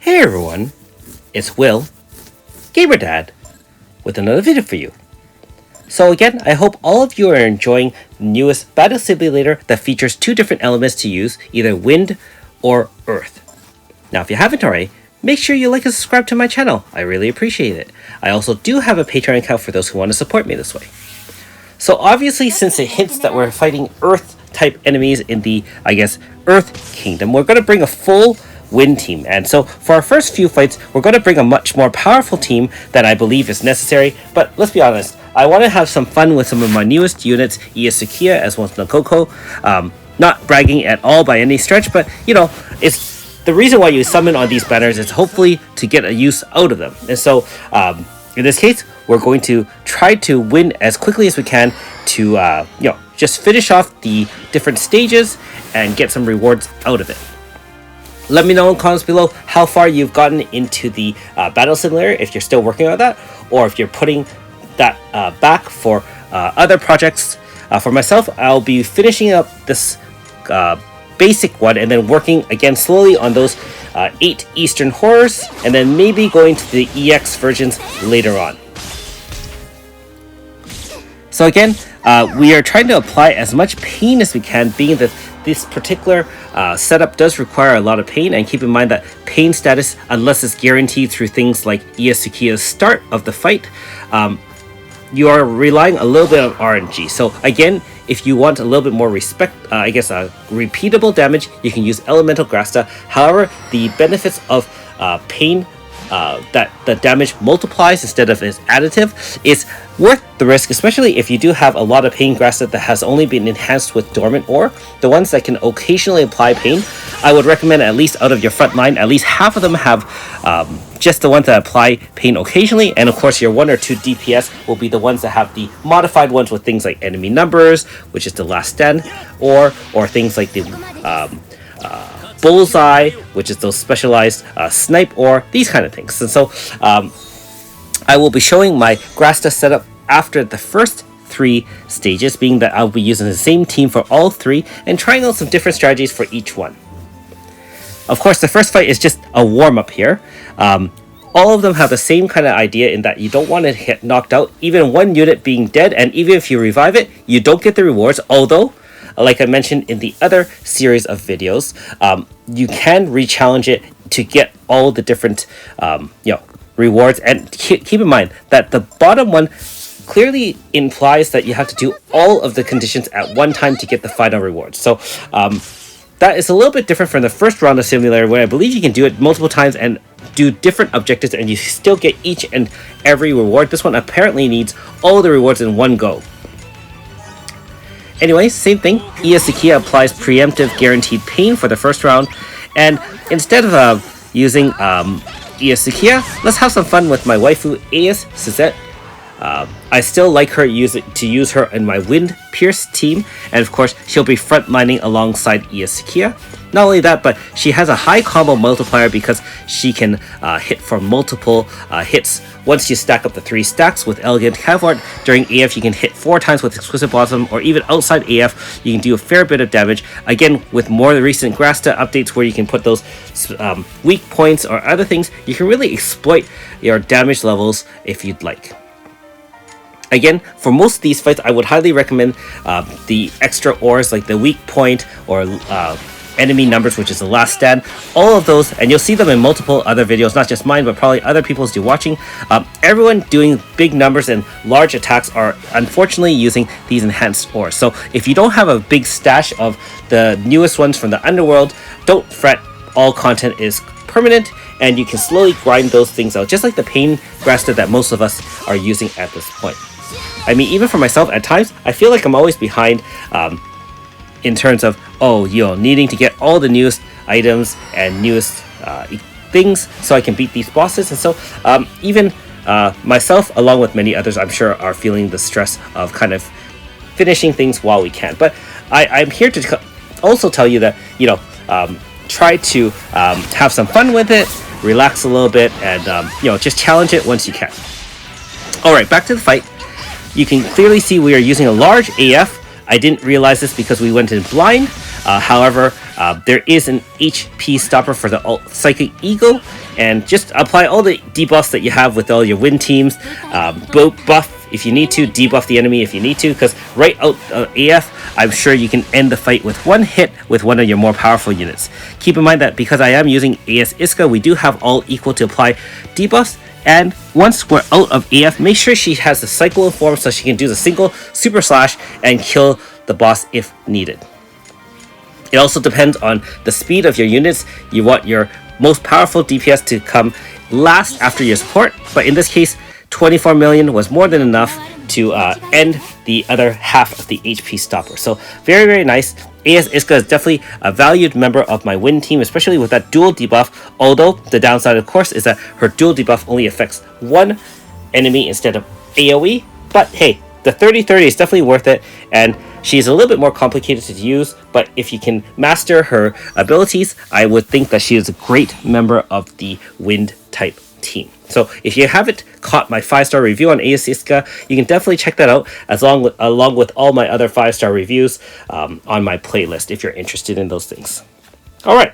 Hey everyone, it's Will, Gamer Dad, with another video for you. So again, I hope all of you are enjoying the newest battle simulator that features two different elements to use, either wind or earth. Now if you haven't already, make sure you like and subscribe to my channel, I really appreciate it. I also do have a Patreon account for those who want to support me this way. So obviously, since it hints that we're fighting earth type enemies in the, Earth Kingdom, we're going to bring a full wind team. And so for our first few fights, we're going to bring a much more powerful team that I believe is necessary. But let's be honest, I want to have some fun with some of my newest units, Iyasukiya as well as Nakoko. Not bragging at all by any stretch, but you know, it's the reason why you summon on these banners is hopefully to get a use out of them. And so in this case, we're going to try to win as quickly as we can to just finish off the different stages and get some rewards out of it. Let me know in the comments below how far you've gotten into the battle simulator, if you're still working on that, or if you're putting that back for other projects. For myself, I'll be finishing up this basic one and then working again slowly on those 8 Eastern horrors, and then maybe going to the EX versions later on. So again, we are trying to apply as much pain as we can, being that this particular setup does require a lot of pain, and keep in mind that pain status, unless it's guaranteed through things like Iyasukiya's start of the fight, you are relying a little bit on RNG. So again, if you want a little bit more repeatable damage, you can use Elemental Grasta. However, the benefits of pain, that the damage multiplies instead of is additive, is worth the risk, especially if you do have a lot of pain Grasta that has only been enhanced with dormant ore. The ones that can occasionally apply pain, I would recommend at least out of your front line, at least half of them have just the ones that apply pain occasionally, and of course your 1 or 2 DPS will be the ones that have the modified ones with things like enemy numbers, which is the last stand, or things like the bullseye, which is those specialized snipe ore, these kind of things. And so I will be showing my Grasta setup after the first 3 stages, being that I'll be using the same team for all 3 and trying out some different strategies for each one. Of course, the first fight is just a warm-up here. All of them have the same kind of idea in that you don't want to get knocked out, even one unit being dead, and even if you revive it, you don't get the rewards, although like I mentioned in the other series of videos, you can re-challenge it to get all the different rewards. And keep in mind that the bottom one clearly implies that you have to do all of the conditions at one time to get the final rewards. So that is a little bit different from the first round of simulator, where I believe you can do it multiple times and do different objectives and you still get each and every reward. This one apparently needs all the rewards in one go. Anyway, same thing. Iyasukiya applies preemptive guaranteed pain for the first round, and instead of using Iyasukiya, let's have some fun with my waifu Aes Suzette. I still like her to use her in my Wind Pierce team, and of course she'll be frontlining alongside Iyasukiya. Not only that, but she has a high combo multiplier because she can hit for multiple hits. Once you stack up the 3 stacks with Elegant Cavalry, during AF you can hit 4 times with Exquisite Blossom, or even outside AF you can do a fair bit of damage. Again, with more recent Grasta updates where you can put those weak points or other things, you can really exploit your damage levels if you'd like. Again, for most of these fights, I would highly recommend the extra ores like the weak point or enemy numbers, which is the last stand. All of those, and you'll see them in multiple other videos, not just mine, but probably other people's do watching. Everyone doing big numbers and large attacks are unfortunately using these enhanced ores. So if you don't have a big stash of the newest ones from the underworld, don't fret. All content is permanent, and you can slowly grind those things out, just like the pain Grasta that most of us are using at this point. I mean, even for myself, at times, I feel like I'm always behind in terms of, needing to get all the newest items and newest things so I can beat these bosses. And so even myself, along with many others, I'm sure are feeling the stress of kind of finishing things while we can. But I'm here to also tell you that, try to have some fun with it, relax a little bit, and, just challenge it once you can. All right, back to the fight. You can clearly see we are using a large AF. I didn't realize this because we went in blind. However, There is an HP stopper for the Psychic Eagle, and just apply all the debuffs that you have with all your win teams. Buff if you need to, debuff the enemy if you need to, because right out AF, I'm sure you can end the fight with one hit with one of your more powerful units. Keep in mind that because I am using AS Iska, we do have all equal to apply debuffs, and once we're out of AF, make sure she has the Cyclone form so she can do the single super slash and kill the boss if needed. It also depends on the speed of your units. You want your most powerful DPS to come last after your support, but in this case 24 million was more than enough to end the other half of the HP stopper. So very, very nice. AS Iska is definitely a valued member of my win team, especially with that dual debuff, although the downside of course is that her dual debuff only affects one enemy instead of AoE, but hey, the 30-30 is definitely worth it, and she's a little bit more complicated to use, but if you can master her abilities, I would think that she is a great member of the wind type team. So if you haven't caught my 5-star review on AS Iska, you can definitely check that out along with all my other 5-star reviews on my playlist if you're interested in those things. Alright,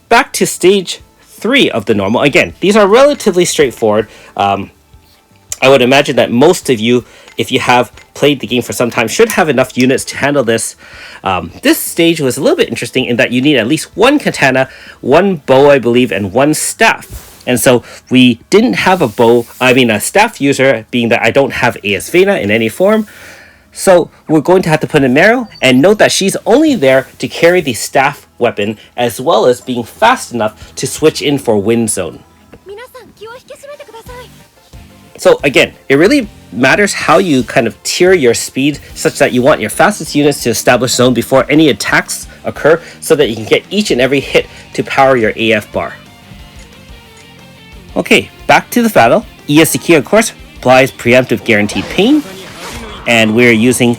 back to stage 3 of the normal. Again, these are relatively straightforward. I would imagine that most of you, if you have played the game for some time, should have enough units to handle this. This stage was a little bit interesting in that you need at least one katana, one bow I believe, and one staff. And so we didn't have a staff user, being that I don't have AS Vena in any form. So we're going to have to put in Meryl, and note that she's only there to carry the staff weapon as well as being fast enough to switch in for Wind Zone. So again, it really matters how you kind of tier your speed such that you want your fastest units to establish zone before any attacks occur so that you can get each and every hit to power your AF bar. Okay, back to the battle. Iesukia, of course, applies preemptive guaranteed pain, and we're using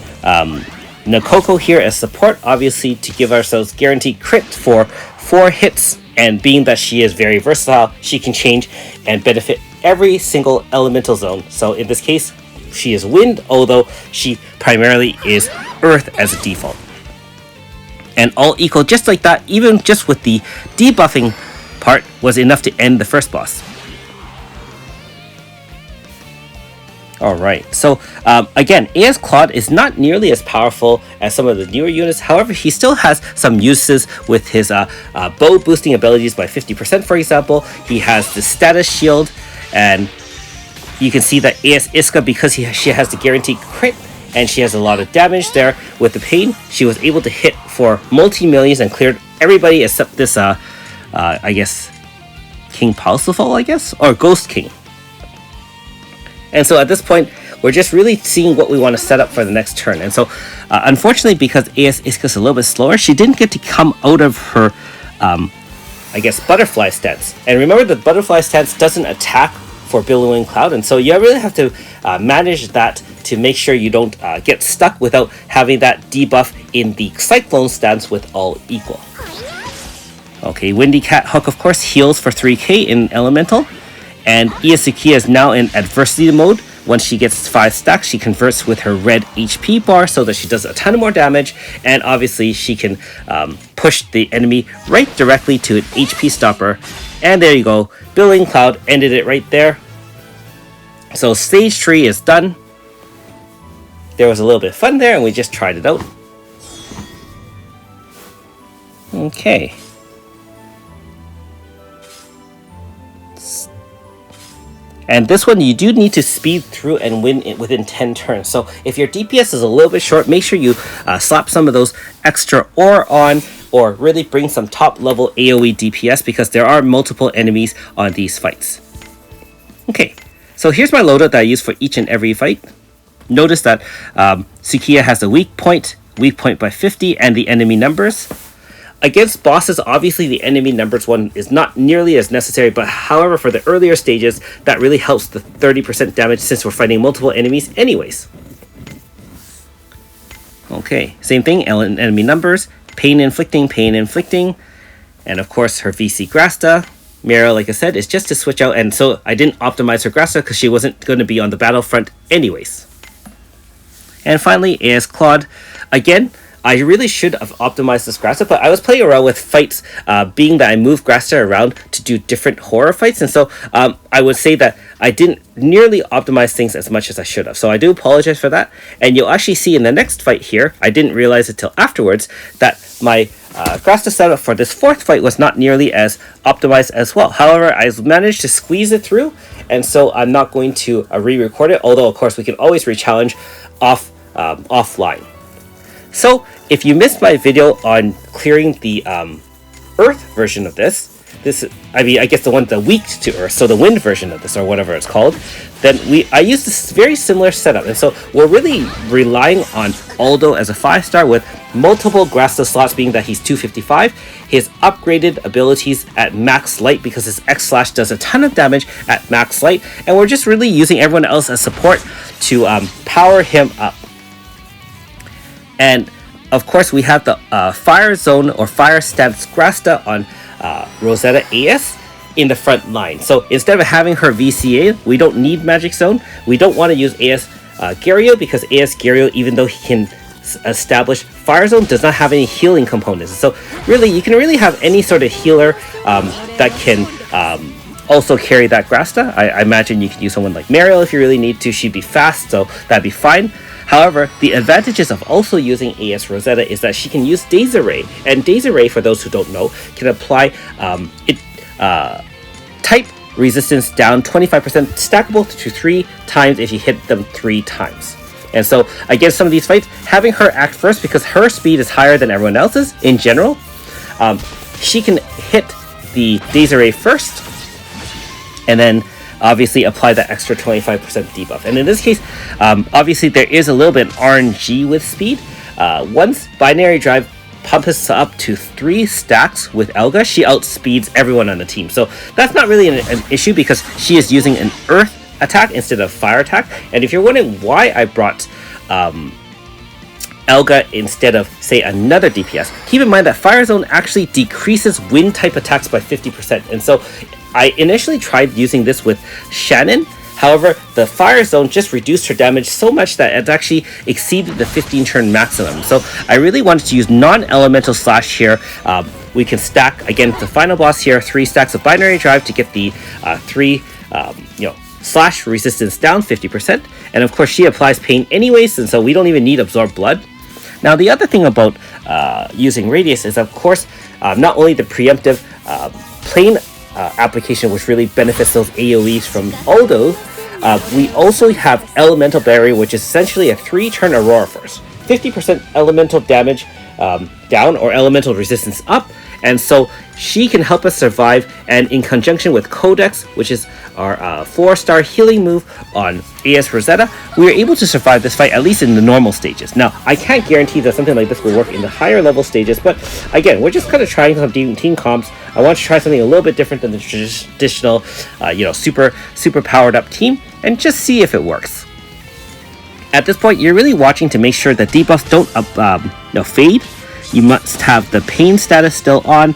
Nakoko here as support, obviously to give ourselves guaranteed crit for 4 hits, and being that she is very versatile, she can change and benefit every single elemental zone. So in this case, she is wind, although she primarily is earth as a default. And all equal just like that, even just with the debuffing part, was enough to end the first boss. Alright, so again, AS Claude is not nearly as powerful as some of the newer units. However, he still has some uses with his bow boosting abilities by 50%, for example. He has the status shield, and you can see that AS Iska, because she has the guaranteed crit and she has a lot of damage there with the pain, she was able to hit for multi-millions and cleared everybody except this, I guess, King Parsifal, I guess? Or Ghost King. And so at this point, we're just really seeing what we want to set up for the next turn. And so, unfortunately, because AS Iska is a little bit slower, she didn't get to come out of her, I guess, butterfly stance. And remember, the butterfly stance doesn't attack for Billowing Cloud, and so you really have to manage that to make sure you don't get stuck without having that debuff in the Cyclone stance with all equal. Okay, Windy Cat Hook, of course, heals for 3k in Elemental. And Iesukia is now in adversity mode. Once she gets 5 stacks, she converts with her red HP bar so that she does a ton more damage, and obviously she can push the enemy right directly to an HP stopper. And there you go, Billowing Cloud ended it right there. So stage 3 is done. There was a little bit of fun there and we just tried it out. Okay. And this one, you do need to speed through and win it within 10 turns. So if your DPS is a little bit short, make sure you slap some of those extra ore on, or really bring some top level AoE DPS, because there are multiple enemies on these fights. Okay, so here's my loadout that I use for each and every fight. Notice that Sukiya has a weak point by 50, and the enemy numbers. Against bosses, obviously the enemy numbers one is not nearly as necessary, but however, for the earlier stages, that really helps the 30% damage since we're fighting multiple enemies anyways. Okay, same thing, enemy numbers, pain inflicting, and of course her VC Grasta. Mira, like I said, is just to switch out, and so I didn't optimize her Grasta because she wasn't going to be on the battlefront anyways. And finally, AS Claude. Again, I really should have optimized this Grasta, but I was playing around with fights, being that I moved Grasta around to do different horror fights, and so I would say that I didn't nearly optimize things as much as I should have. So I do apologize for that, and you'll actually see in the next fight here, I didn't realize it till afterwards, that my Grasta setup for this fourth fight was not nearly as optimized as well. However, I managed to squeeze it through, and so I'm not going to re-record it, although of course we can always re-challenge offline. So if you missed my video on clearing the Earth version of this, I guess the weak to Earth, so the wind version of this, or whatever it's called, then I used this very similar setup, and so we're really relying on Aldo as a 5-star with multiple Grasta slots, being that he's 255, his upgraded abilities at max light because his X-Slash does a ton of damage at max light, and we're just really using everyone else as support to power him up. And of course we have the Fire Zone or Fire Stance Grasta on Rosetta AS in the front line. So instead of having her VCA, we don't need Magic Zone. We don't want to use AS Gario because AS Gario, even though he can establish Fire Zone, does not have any healing components. So really, you can really have any sort of healer that can also carry that Grasta. I imagine you could use someone like Mariel if you really need to. She'd be fast, so that'd be fine. However, the advantages of also using AS Rosetta is that she can use Desiree, and Desiree, for those who don't know, can apply type resistance down 25%, stackable to 3 times if you hit them 3 times. And so against some of these fights, having her act first, because her speed is higher than everyone else's in general, she can hit the Desiree first, and then obviously apply that extra 25% debuff. And in this case, obviously there is a little bit RNG with speed. Once Binary Drive pumps up to 3 stacks with Elga, she outspeeds everyone on the team. So that's not really an issue because she is using an Earth attack instead of Fire attack. And if you're wondering why I brought Elga instead of, say, another DPS, keep in mind that Fire Zone actually decreases wind type attacks by 50%. And so I initially tried using this with Shannon. However, the Fire Zone just reduced her damage so much that it actually exceeded the 15 turn maximum. So I really wanted to use non-elemental slash here. We can stack, again, the final boss here, 3 stacks of Binary Drive to get the 3 slash resistance down 50%. And of course, she applies pain anyways, and so we don't even need Absorb Blood. Now, the other thing about using Radius is, of course, not only the preemptive plane application, which really benefits those AoEs from Aldo, we also have Elemental Barrier, which is essentially a 3-turn Aurora Force. 50% elemental damage down, or elemental resistance up, and so she can help us survive. And in conjunction with Codex, which is our 4-star healing move on AS Rosetta, we are able to survive this fight, at least in the normal stages. Now, I can't guarantee that something like this will work in the higher level stages, but again, we're just kind of trying some team comps. I want to try something a little bit different than the traditional, super powered up team, and just see if it works. At this point, you're really watching to make sure that debuffs don't fade. You must have the pain status still on.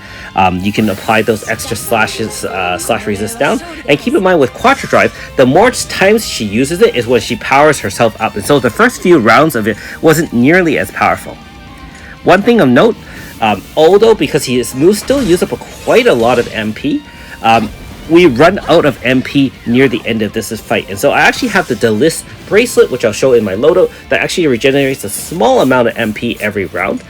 You can apply those extra slash resist down. And keep in mind with Quattro Drive, the more times she uses it is when she powers herself up. And so the first few rounds of it wasn't nearly as powerful. One thing of note, although because his moves still use up quite a lot of MP, we run out of MP near the end of this fight. And so I actually have the Delis bracelet, which I'll show in my loadout, that actually regenerates a small amount of MP every round.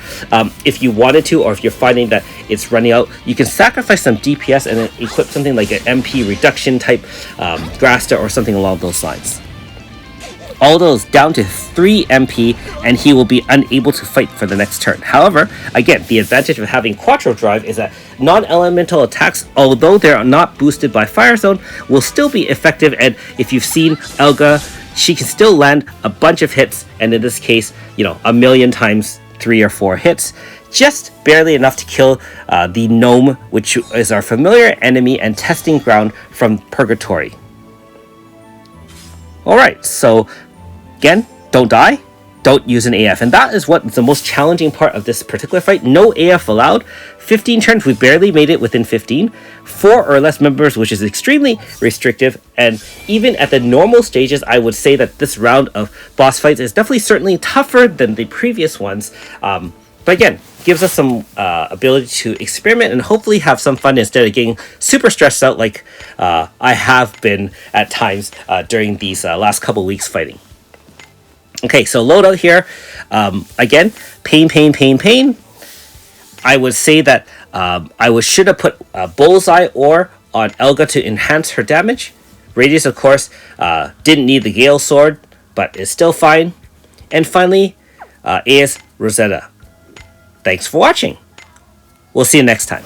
If you wanted to, or if you're finding that it's running out, you can sacrifice some DPS and then equip something like an MP reduction type Grasta or something along those lines. Aldo is down to 3 MP, and he will be unable to fight for the next turn. However, again, the advantage of having Quattro Drive is that non-elemental attacks, although they are not boosted by Fire Zone, will still be effective. And if you've seen Elga, she can still land a bunch of hits, and in this case, a million times 3 or 4 hits. Just barely enough to kill the Gnome, which is our familiar enemy and testing ground from Purgatory. Alright, so again, don't die, don't use an AF. And that is what the most challenging part of this particular fight. No AF allowed. 15 turns, we barely made it within 15. 4 or less members, which is extremely restrictive. And even at the normal stages, I would say that this round of boss fights is definitely certainly tougher than the previous ones. But again, gives us some ability to experiment and hopefully have some fun instead of getting super stressed out like I have been at times during these last couple weeks fighting. Okay, so Loadout here. Again, pain. I would say that should have put Bullseye or on Elga to enhance her damage. Radius, of course, didn't need the Gale Sword, but is still fine. And finally, AS Rosetta. Thanks for watching. We'll see you next time.